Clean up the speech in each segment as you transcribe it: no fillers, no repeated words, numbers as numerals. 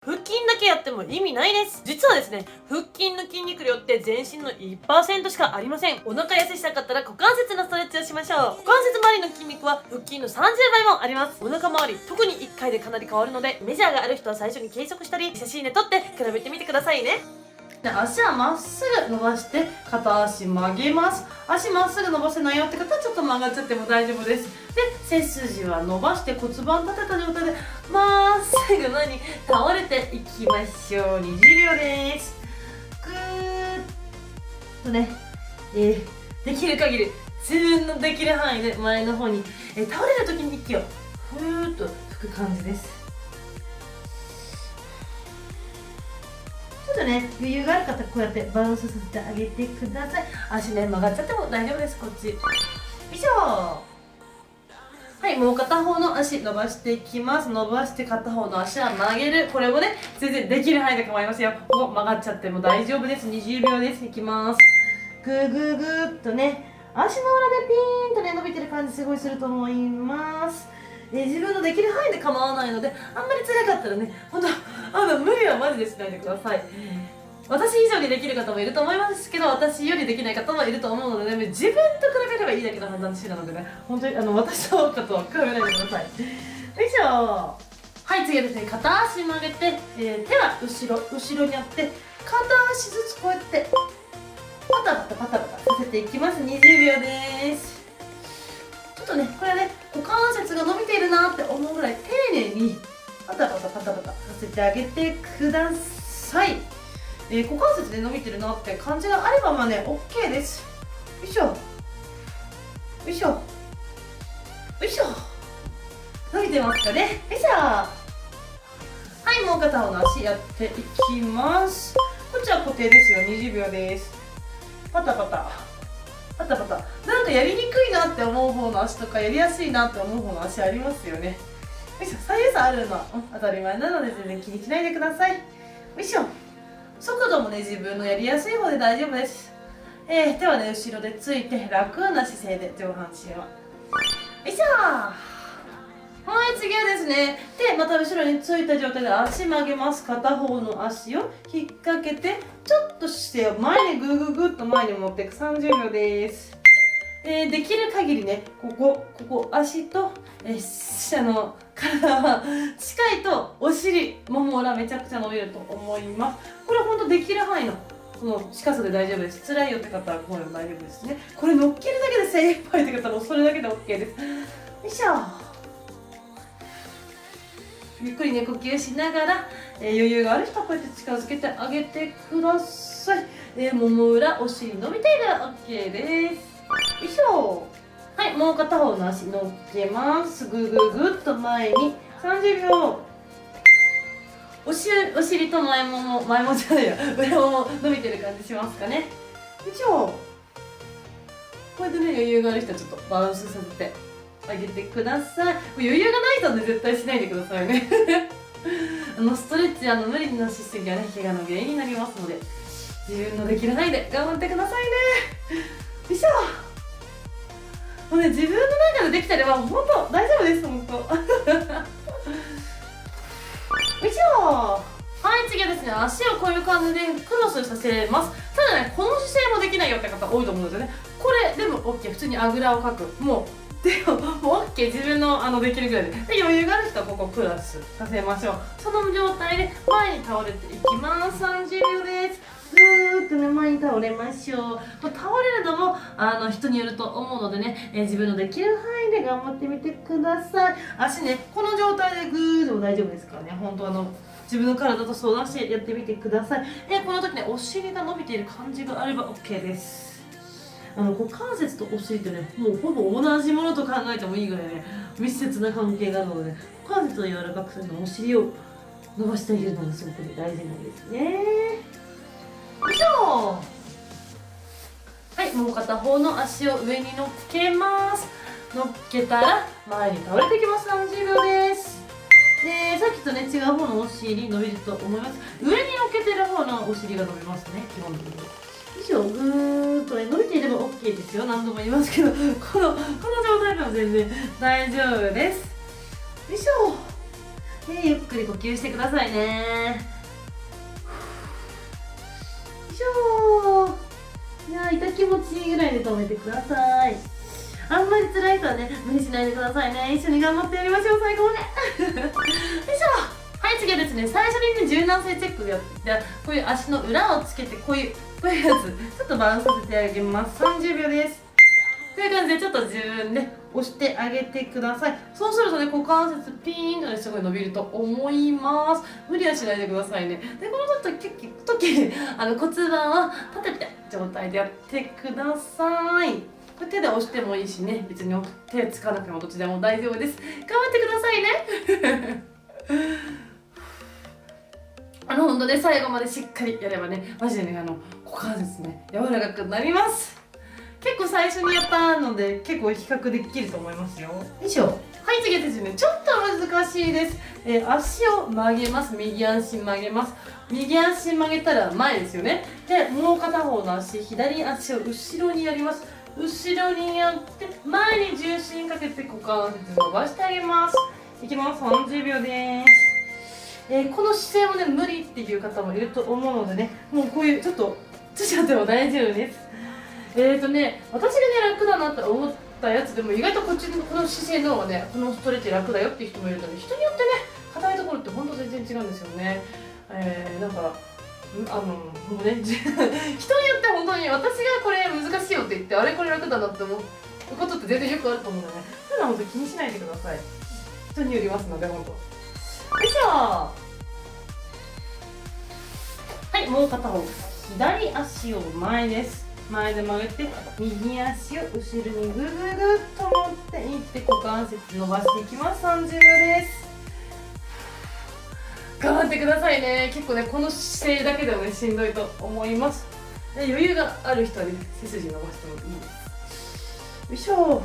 腹筋だけやっても意味ないです。実はですね、腹筋の筋肉量って全身の 1% しかありません。お腹痩せしたかったら股関節のストレッチをしましょう。股関節周りの筋肉は腹筋の30倍もあります。お腹周り、特に1回でかなり変わるので、メジャーがある人は最初に計測したり、写真で撮って比べてみてくださいね。で、足はまっすぐ伸ばして片足曲げます。足まっすぐ伸ばせないよって方はちょっと曲がっちゃっても大丈夫です。で、背筋は伸ばして骨盤立てた状態でまっすぐ前に倒れていきましょう。20秒です。ぐーっとね、できる限り自分のできる範囲で前の方に、倒れる時に息をふーっと吹く感じです。ちょっとね、余裕がある方こうやってバランスさせてあげてください。足ね、曲がっちゃっても大丈夫です。こっち。よいしょ。はい、もう片方の足伸ばしていきます。伸ばして片方の足は曲げる。これもね、全然できる範囲で構いませんよ。ここ曲がっちゃっても大丈夫です。20秒です。いきます。ぐーぐーぐーっとね、足の裏でピーンとね、伸びてる感じすごいすると思います。自分のできる範囲で構わないので、あんまり辛かったらね、ほんと無理はマジでしないでください。私以上にできる方もいると思いますけど、私よりできない方もいると思うので、ね、自分と比べればいいだけの判断肢なのでね、本当に私とかとは比べないでください。よいしょ。はい、次はですね、片足曲げて、手は後ろにあって、片足ずつこうやってパタパタパタパタさせていきます。20秒です。ちょっとね、これはね、股関節が伸びているなって思うぐらい丁寧にパタパタパタパタさせてあげてください。股関節で伸びてるなって感じがあればまあね、OK です。よいしょ。よいしょ。よいしょ。伸びてますかね。よいしょ。はい、もう片方の足やっていきます。こっちは固定ですよ。20秒です。パタパタ。パタパタ。なんかやりにくいなって思う方の足とか、やりやすいなって思う方の足ありますよね。よいしょ。左右差あるのは当たり前なので全然気にしないでください。よいしょ。速度もね、自分のやりやすい方で大丈夫です。手はね、後ろでついて楽な姿勢で上半身は。よいしょ。はい、次はですね、手また後ろについた状態で足曲げます。片方の足を引っ掛けて、ちょっと姿勢を前にグーグーグッと前に持っていく。30秒です。できる限りね、ここ足と、下の体は近いとお尻もも裏めちゃくちゃ伸びると思います。これはほんとできる範囲のその近さで大丈夫です。辛いよって方はこういうの大丈夫ですね。これ乗っけるだけで精一杯って方もそれだけで OK です。よいしょ。ゆっくりね、呼吸しながら、余裕がある人はこうやって近づけてあげてください。もも裏、お尻伸びていれば OK です。よいしょ。はい、もう片方の足乗っけます。ぐぐぐっと前に30秒。お尻と前ももじゃないや、裏もも伸びてる感じしますかね。よいしょ。こうやってね、余裕がある人はちょっとバランスさせてあげてください。余裕がない人はね、絶対しないでくださいね。ストレッチ無理なしすぎはね、怪我の原因になりますので、自分のできる範囲で頑張ってくださいね。よいしょ。もうね、自分の中でできたら本当大丈夫です。本当。よいしょ。はい、次はですね、足をこういう感じでクロスさせます。ただね、この姿勢もできないよって方多いと思うんですよね。これでも OK。普通にあぐらをかく。もう OK。自分のできるぐらいで。で、余裕がある人はここクロスさせましょう。その状態で前に倒れていきます。30秒です。ずーっとね、前に倒れましょう。倒れるのも人によると思うのでね、自分のできる範囲で頑張ってみてください。足ね、この状態でグーでも大丈夫ですからね。本当自分の体と相談してやってみてください。この時ね、お尻が伸びている感じがあれば OK です。股関節とお尻ってね、もうほぼ同じものと考えてもいいぐらいね、密接な関係があるので、股関節を柔らかくするのもお尻を伸ばしてあげるのがすごく大事なんですね。よいしょ。はい、もう片方の足を上に乗っけます。乗っけたら前に倒れていきます。30秒です。で、さっきとね、違う方のお尻伸びると思います。上に乗っけてる方のお尻が伸びますね、基本的に。よいしょ。ぐーっとね、伸びていれば OK ですよ。何度も言いますけど、この状態でも全然大丈夫です。よいしょ。ゆっくり呼吸してくださいね。よいしょー。いやー、痛気持ちいいぐらいで止めてください。あんまり辛い人はね、無理しないでくださいね。一緒に頑張ってやりましょう、最後まで。よいしょ。はい、次はですね、最初にね、柔軟性チェックをやって、こういう足の裏をつけて、こういうやつ、ちょっとバランスさせてあげます。30秒です。という感じで、ちょっと自分で押してあげてください。そうするとね、股関節ピーンとね、すごい伸びると思います。無理はしないでくださいね。で、この時、骨盤を立てて状態でやってください。これ手で押してもいいしね、別に手つかなくてもどっちでも大丈夫です。頑張ってくださいね。本当ね、最後までしっかりやればね、マジでね、股関節ね、柔らかくなります。結構最初にやったので、結構比較できると思いますよ。よいしょ。はい、次はですね、ちょっと難しいです。足を曲げます。右足曲げます。右足曲げたら前ですよね。で、もう片方の足、左足を後ろにやります。後ろにやって、前に重心かけて股関節伸ばしてあげます。いきます。30秒です。この姿勢もね、無理っていう方もいると思うのでね、もうこういうちょっとつしちゃっても大丈夫です。私がね、楽だなって思ったやつでも意外とこの姿勢の方がね、このストレッチ楽だよっていう人もいるので、人によってね、硬いところって本当全然違うんですよね。だからもうね、人によって本当に私がこれ難しいよって言って、あれこれ楽だなって思うことって全然よくあると思うのでね、そういうのは本当気にしないでください。人によりますので、本当。よいしょ。はい、もう片方、左足を前です。前で曲げて、右足を後ろにぐぐぐっと持っていって、股関節伸ばしていきます。30秒です。頑張ってくださいね。結構ね、この姿勢だけでもね、しんどいと思います。余裕がある人はね、背筋伸ばしてもいいです。よいしょ。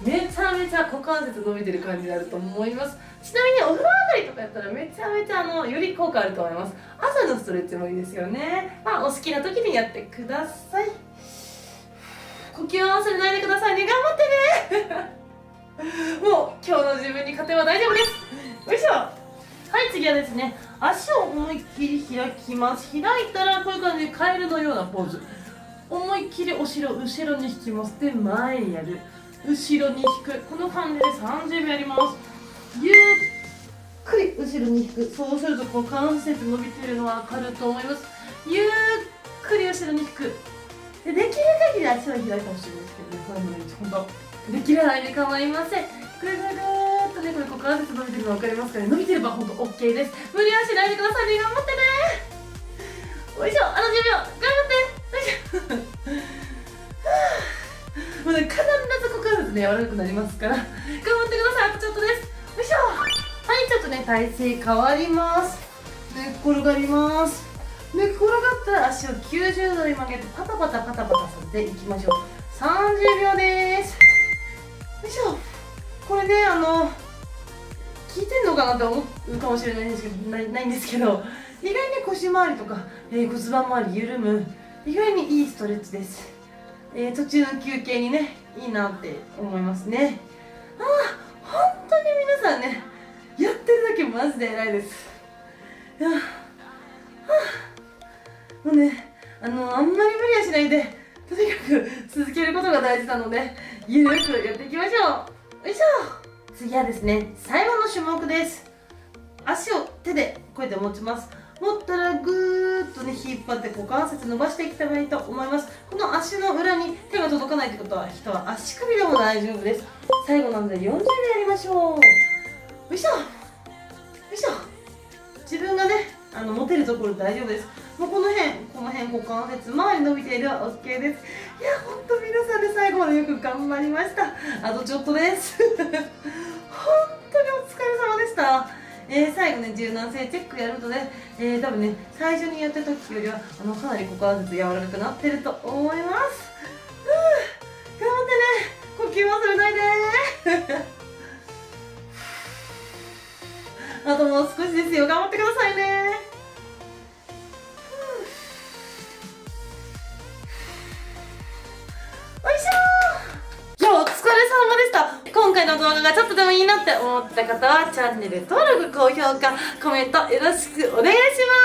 めちゃめちゃ股関節伸びてる感じになると思います。ちなみにお風呂上がりとかやったらめちゃめちゃより効果あると思います。朝のストレッチもいいですよね。まあ、お好きな時にやってください。呼吸を忘れないでくださいね。頑張ってね。もう今日の自分に勝てば大丈夫です。よいしょ。はい、次はですね、足を思いっきり開きます。開いたらこういう感じでカエルのようなポーズ。思いっきり後ろに引きます。で、前にやる。後ろに引く。この感じで30秒やります。ゆっくり後ろに引く。そうすると股関節伸びてるのは分かると思います。ゆっくり後ろに引く。できる限り足は開いてほしいんですけどね、これもね、ほんとできる範囲で構いません。ぐるぐるっとね、これ股関節伸びてるの分かりますかね。伸びてればほんと OK です。無理はしないでくださいね。頑張ってね。よいしょ、10秒頑張って。よいしょ。もうね、必ず股関節ね、柔らかくなりますから頑張ってください。あとちょっとです。よいしょ。はい、ちょっとね、体勢変わります。寝っ転がります。寝っ転がったら足を90度に曲げてパタパタさせていきましょう。30秒です。よいしょ。これね、聞いてんのかなって思うかもしれないんですけど、ないんですけど、意外に腰回りとか、骨盤周り緩む、意外にいいストレッチです。途中の休憩にね、いいなって思いますね。本当に皆さんね、やってるだけマジで偉いです。もうね、あんまり無理はしないで、とにかく続けることが大事なので、ゆるくやっていきましょう。よいしょ。次はですね、最後の種目です。足を手でこうやって持ちます。持ったらぐーっとね、引っ張って股関節伸ばしていけたらいいと思います。この足の裏に手が届かないってことは、人は足首でも大丈夫です。最後なので40秒やりましょう。よいしょ。よいしょ。自分がね、持てるところ大丈夫です。もうこの辺股関節周り伸びていれば OK です。いや、ほんと皆さんで最後までよく頑張りました。あとちょっとです本当にお疲れ様でした。最後ね、柔軟性チェックやるとね、多分ね、最初にやった時よりはかなり股関節柔らかくなってると思います。頑張ってね、呼吸忘れないであともう少しですよ。頑張ってくださいね。おいしょー。いや、お疲れ様でした。今回の動画がちょっとでももいいなって思った方はチャンネル登録高評価コメントよろしくお願いします。